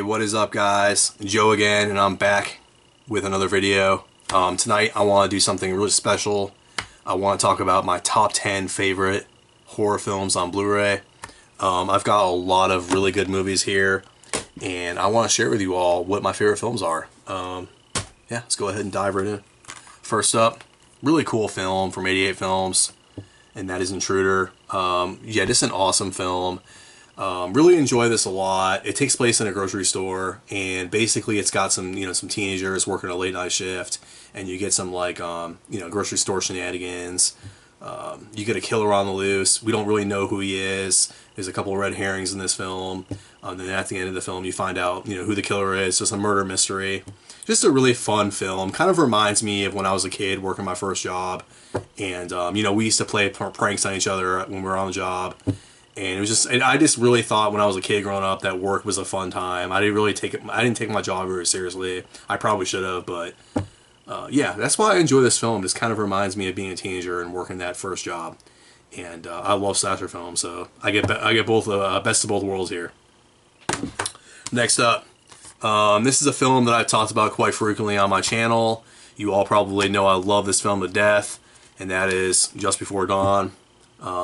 What is up, guys? Joe again, and I'm back with another video. Tonight I want to do something really special. I want to talk about my top 10 favorite horror films on Blu-ray. I've got a lot of really good movies here, and I want to share with you all what my favorite films are. Yeah, let's go ahead and dive right in. First up, really cool film from 88 Films, and that is Intruder. Yeah, just an awesome film. Really enjoy this a lot. It takes place in a grocery store, and basically it's got some, some teenagers working a late night shift, and you get some like, grocery store shenanigans. You get a killer on the loose. We don't really know who he is. There's a couple of red herrings in this film. Then at the end of the film, you find out, who the killer is. Just a murder mystery. Just a really fun film. Kind of reminds me of when I was a kid working my first job, and we used to play pranks on each other when we were on the job. And it was just, I just really thought when I was a kid growing up that work was a fun time. I didn't take my job very seriously. I probably should have, but yeah, that's why I enjoy this film. This kind of reminds me of being a teenager and working that first job. And I love slasher films, so I get both best of both worlds here. Next up, this is a film that I've talked about quite frequently on my channel. You all probably know I love this film to death, and that is Just Before Dawn.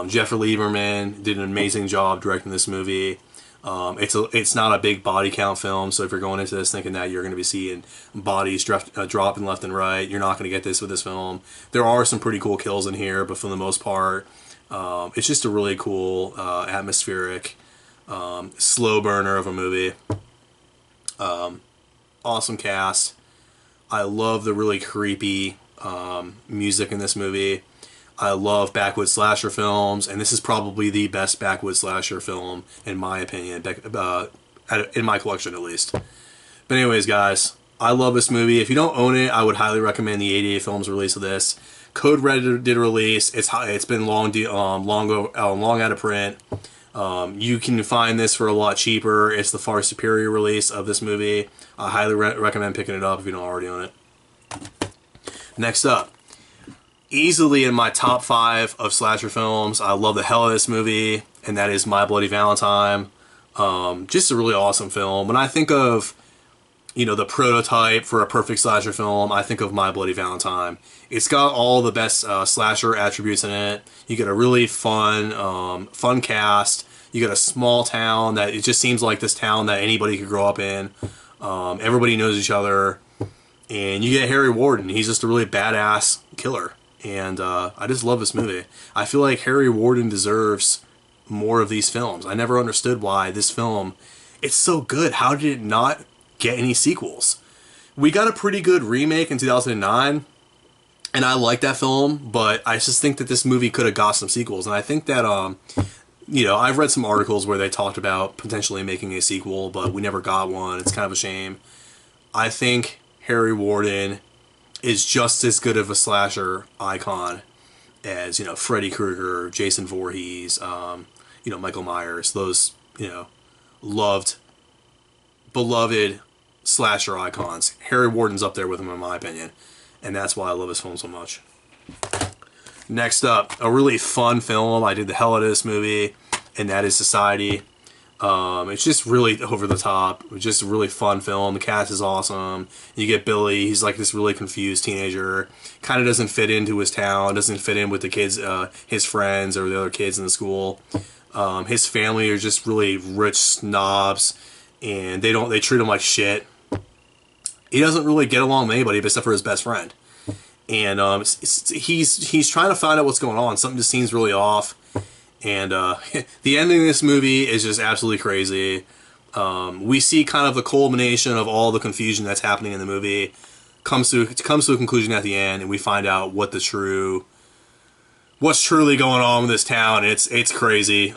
Jeffrey Lieberman did an amazing job directing this movie. It's not a big body count film, so if you're going into this thinking that you're going to be seeing bodies dropping left and right, you're not going to get this with this film. There are some pretty cool kills in here, but for the most part, it's just a really cool, atmospheric, slow burner of a movie. Awesome cast. I love the really creepy music in this movie. I love backwoods slasher films, and this is probably the best backwoods slasher film, in my opinion, in my collection at least. But anyways, guys, I love this movie. If you don't own it, I would highly recommend the 88 Films release of this. Code Red did a release. It's been long out of print. You can find this for a lot cheaper. It's the far superior release of this movie. I highly recommend picking it up if you don't already own it. Next up, easily in my top 5 of slasher films. I love the hell of this movie, and that is My Bloody Valentine. Just a really awesome film. When I think of, the prototype for a perfect slasher film, I think of My Bloody Valentine. It's got all the best slasher attributes in it. You get a really fun cast. You get a small town that it just seems like this town that anybody could grow up in. Everybody knows each other. And you get Harry Warden. He's just a really badass killer. And I just love this movie. I feel like Harry Warden deserves more of these films. I never understood why this film, it's so good. How did it not get any sequels? We got a pretty good remake in 2009, and I like that film, but I just think that this movie could have got some sequels. And I think that, I've read some articles where they talked about potentially making a sequel, but we never got one. It's kind of a shame. I think Harry Warden is just as good of a slasher icon as, Freddy Krueger, Jason Voorhees, Michael Myers, those, beloved slasher icons. Harry Warden's up there with him, in my opinion, and that's why I love this film so much. Next up, a really fun film. I did the hell out of this movie, and that is Society. It's just really over the top. It's just a really fun film. The cast is awesome. You get Billy. He's like this really confused teenager. Kind of doesn't fit into his town. Doesn't fit in with the kids, his friends, or the other kids in the school. His family are just really rich snobs, and they treat him like shit. He doesn't really get along with anybody except for his best friend. And he's trying to find out what's going on. Something just seems really off. And the ending of this movie is just absolutely crazy. We see kind of the culmination of all the confusion that's happening in the movie. Comes to a conclusion at the end, and we find out what's truly going on with this town. It's crazy.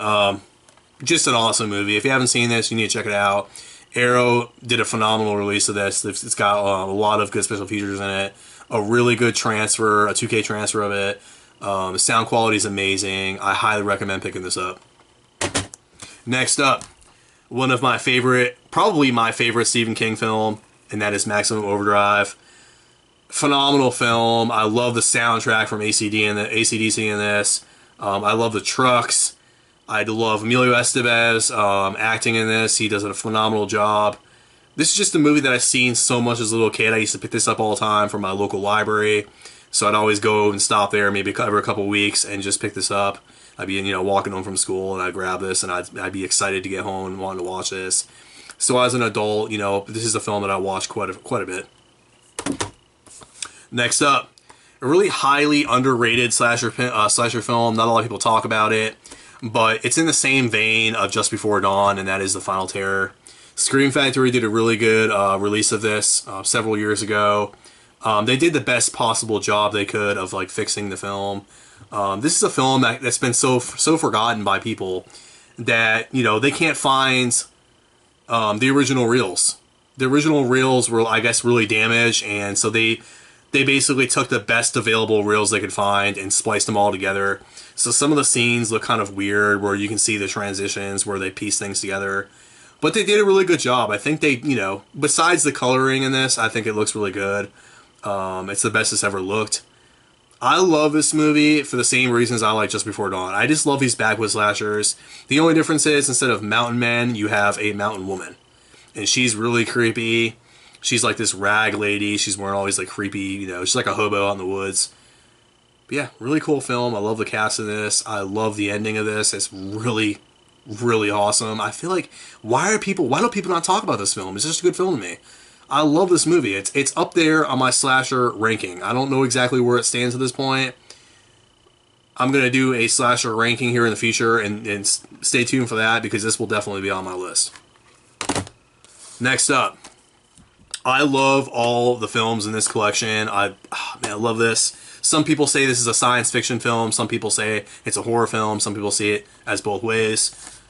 Just an awesome movie. If you haven't seen this, you need to check it out. Arrow did a phenomenal release of this. It's got a lot of good special features in it. A really good transfer, a 2K transfer of it. The sound quality is amazing. I highly recommend picking this up. Next up, one of my favorite, probably my favorite Stephen King film, and that is Maximum Overdrive. Phenomenal film. I love the soundtrack from AC/DC in this. I love the trucks. I love Emilio Estevez acting in this. He does a phenomenal job. This is just a movie that I've seen so much as a little kid. I used to pick this up all the time from my local library. So I'd always go and stop there maybe every couple of weeks and just pick this up. I'd be, walking home from school and I'd grab this and I'd be excited to get home and wanting to watch this. So as an adult, this is a film that I watched quite a bit. Next up, a really highly underrated slasher film. Not a lot of people talk about it, but it's in the same vein of Just Before Dawn, and that is The Final Terror. Scream Factory did a really good release of this several years ago. They did the best possible job they could of fixing the film. This is a film that's been so forgotten by people that they can't find the original reels. The original reels were, I guess, really damaged, and so they basically took the best available reels they could find and spliced them all together. So some of the scenes look kind of weird, where you can see the transitions where they piece things together. But they did a really good job. I think they, besides the coloring in this, I think it looks really good. It's the best it's ever looked. I love this movie for the same reasons I like Just Before Dawn. I just love these backwoods slashers. The only difference is, instead of mountain men, you have a mountain woman. And she's really creepy. She's like this rag lady. She's wearing all these creepy, she's like a hobo out in the woods. But yeah, really cool film. I love the cast of this. I love the ending of this. It's really, really awesome. I feel like, why don't people not talk about this film? It's just a good film to me. I love this movie. It's up there on my slasher ranking. I don't know exactly where it stands at this point. I'm going to do a slasher ranking here in the future, and stay tuned for that, because this will definitely be on my list. Next up, I love all the films in this collection. I love this. Some people say this is a science fiction film. Some people say it's a horror film. Some people see it as both ways.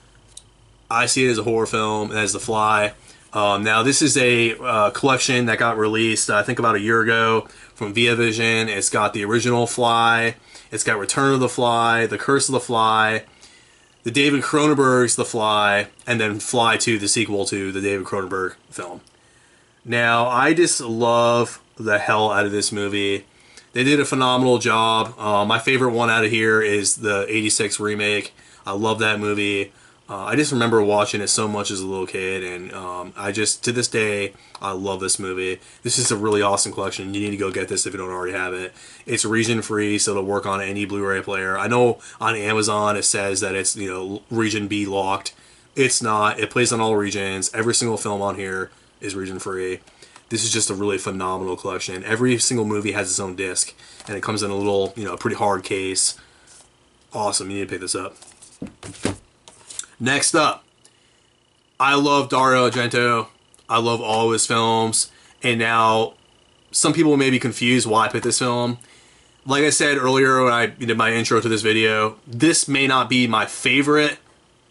I see it as a horror film, and as The Fly. Now, this is a collection that got released, I think, about a year ago from Via Vision. It's got the original Fly. It's got Return of the Fly, The Curse of the Fly, the David Cronenberg's The Fly, and then Fly 2, the sequel to the David Cronenberg film. Now, I just love the hell out of this movie. They did a phenomenal job. My favorite one out of here is the '86 remake. I love that movie. I just remember watching it so much as a little kid, and to this day, I love this movie. This is a really awesome collection. You need to go get this if you don't already have it. It's region free, so it'll work on any Blu Ray player. I know on Amazon it says that it's region B locked. It's not. It plays on all regions. Every single film on here is region free. This is just a really phenomenal collection. Every single movie has its own disc, and it comes in a little, pretty hard case. Awesome. You need to pick this up. Next up, I love Dario Argento. I love all of his films. And now, some people may be confused why I picked this film. Like I said earlier when I did my intro to this video, this may not be my favorite.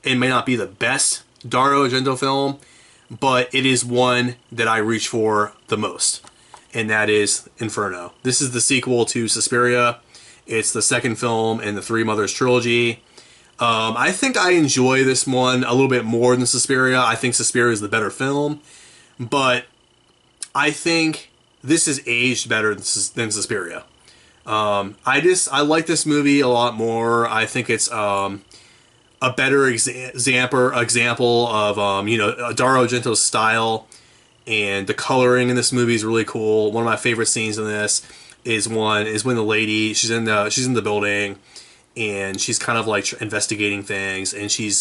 It may not be the best Dario Argento film, but it is one that I reach for the most. And that is Inferno. This is the sequel to Suspiria. It's the second film in the Three Mothers trilogy. I think I enjoy this one a little bit more than Suspiria. I think Suspiria is the better film, but I think this is aged better than Suspiria. I like this movie a lot more. I think it's a better example of Dario Argento's style, and the coloring in this movie is really cool. One of my favorite scenes in this is when the lady, she's in the building, and she's kind of investigating things, and she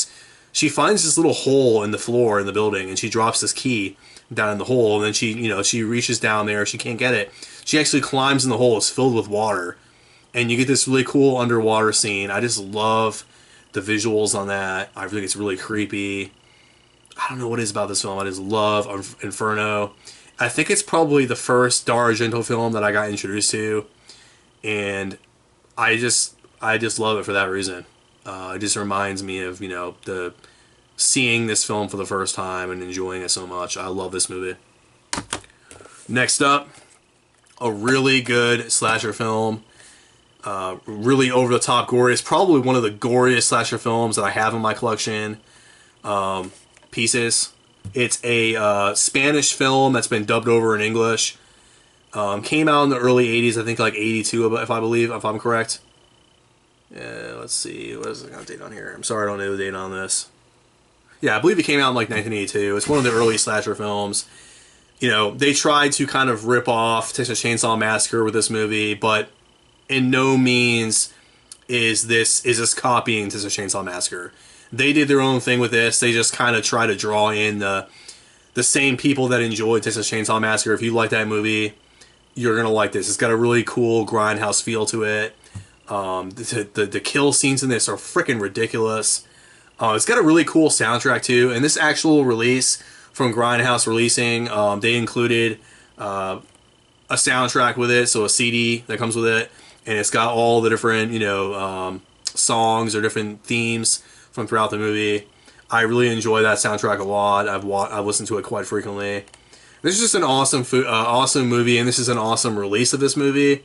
finds this little hole in the floor in the building, and she drops this key down in the hole, and then she reaches down there, she can't get it. She actually climbs in the hole. It's filled with water, and you get this really cool underwater scene. I just love the visuals on that. I think it's really creepy. I don't know what it is about this film. I just love Inferno. I think it's probably the first Dario Argento film that I got introduced to, and I just love it for that reason. It just reminds me of, seeing this film for the first time and enjoying it so much. I love this movie. Next up, a really good slasher film. Really over-the-top gory. It's probably one of the goriest slasher films that I have in my collection. Pieces. It's a Spanish film that's been dubbed over in English. Came out in the early 80s, I think 82, if I'm correct. Let's see, what is the date on here? I'm sorry, I don't know the date on this. Yeah, I believe it came out in 1982. It's one of the early slasher films. you know, they tried to kind of rip off Texas Chainsaw Massacre with this movie, but in no means is this copying Texas Chainsaw Massacre. They did their own thing with this. They just kind of try to draw in the same people that enjoyed Texas Chainsaw Massacre. If you like that movie, you're gonna like this. It's got a really cool grindhouse feel to it. The kill scenes in this are freaking ridiculous. It's got a really cool soundtrack too. And this actual release from Grindhouse Releasing, they included a soundtrack with it, so a CD that comes with it, and it's got all the different, you know, songs or different themes from throughout the movie. I really enjoy that soundtrack a lot. I've listened to it quite frequently. This is just an awesome movie, and this is an awesome release of this movie.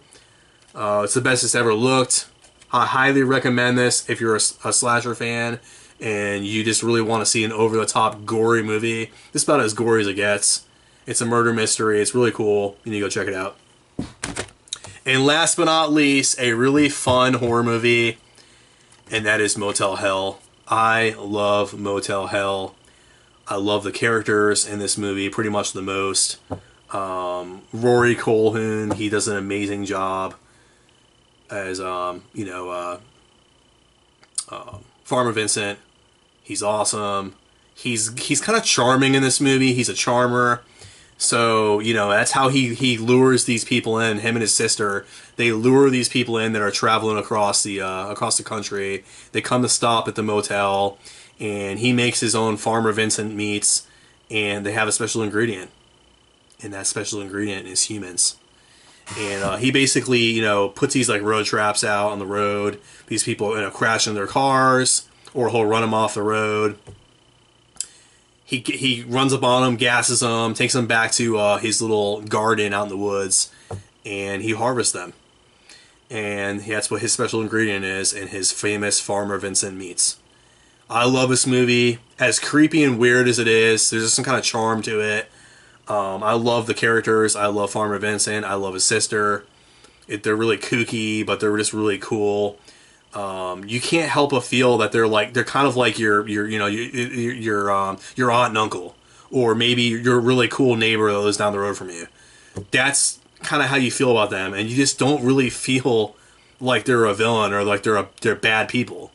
It's the best it's ever looked. I highly recommend this if you're a slasher fan and you just really want to see an over-the-top gory movie. This is about as gory as it gets. It's a murder mystery. It's really cool. You need to go check it out. And last but not least, a really fun horror movie, and that is Motel Hell. I love Motel Hell. I love the characters in this movie pretty much the most. Rory Colhoun, he does an amazing job as, you know, Farmer Vincent. He's awesome. He's kind of charming in this movie. He's a charmer. So, you know, that's how he lures these people in. Him and his sister, they lure these people in that are traveling across the country. They come to stop at the motel, and he makes his own Farmer Vincent meats, and they have a special ingredient. And that special ingredient is humans. And he basically, you know, puts these like road traps out on the road. These people, you know, crash in their cars, or he'll run them off the road. He runs up on them, gasses them, takes them back to his little garden out in the woods, and he harvests them. And that's what his special ingredient is in his famous Farmer Vincent meats. I love this movie. As creepy and weird as it is, there's just some kind of charm to it. I love the characters. I love Farmer Vincent. I love his sister. They're really kooky, but they're just really cool. You can't help but feel that they're kind of like your aunt and uncle, or maybe your really cool neighbor that lives down the road from you. That's kind of how you feel about them, and you just don't really feel like they're a villain or like they're bad people.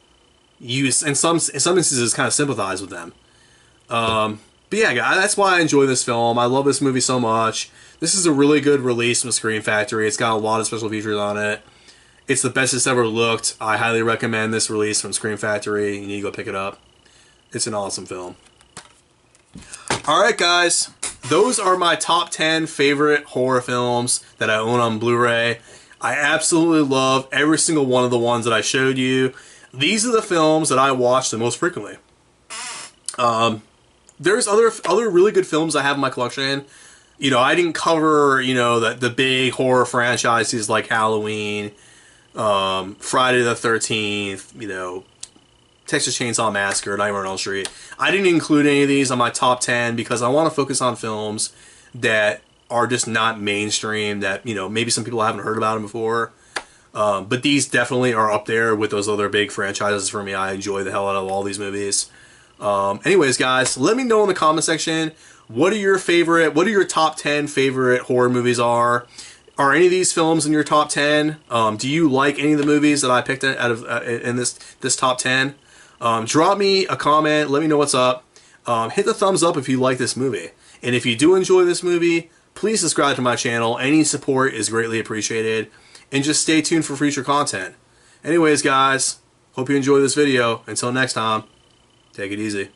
You in some instances kind of sympathize with them. But yeah, guys, that's why I enjoy this film. I love this movie so much. This is a really good release from Scream Factory. It's got a lot of special features on it. It's the best it's ever looked. I highly recommend this release from Scream Factory. You need to go pick it up. It's an awesome film. Alright guys, those are my top 10 favorite horror films that I own on Blu-ray. I absolutely love every single one of the ones that I showed you. These are the films that I watch the most frequently. There's other really good films I have in my collection. You know, I didn't cover, you know, the big horror franchises like Halloween, Friday the 13th, you know, Texas Chainsaw Massacre, Nightmare on Elm Street. I didn't include any of these on my top 10 because I want to focus on films that are just not mainstream, that, you know, maybe some people haven't heard about them before. But these definitely are up there with those other big franchises for me. I enjoy the hell out of all these movies. Anyways, guys, let me know in the comment section what are your top 10 favorite horror movies are. Are any of these films in your top 10? Do you like any of the movies that I picked out of in this top 10? Drop me a comment. Let me know what's up. Hit the thumbs up if you like this movie. And if you do enjoy this movie, please subscribe to my channel. Any support is greatly appreciated. And just stay tuned for future content. Anyways, guys, hope you enjoy this video. Until next time, take it easy.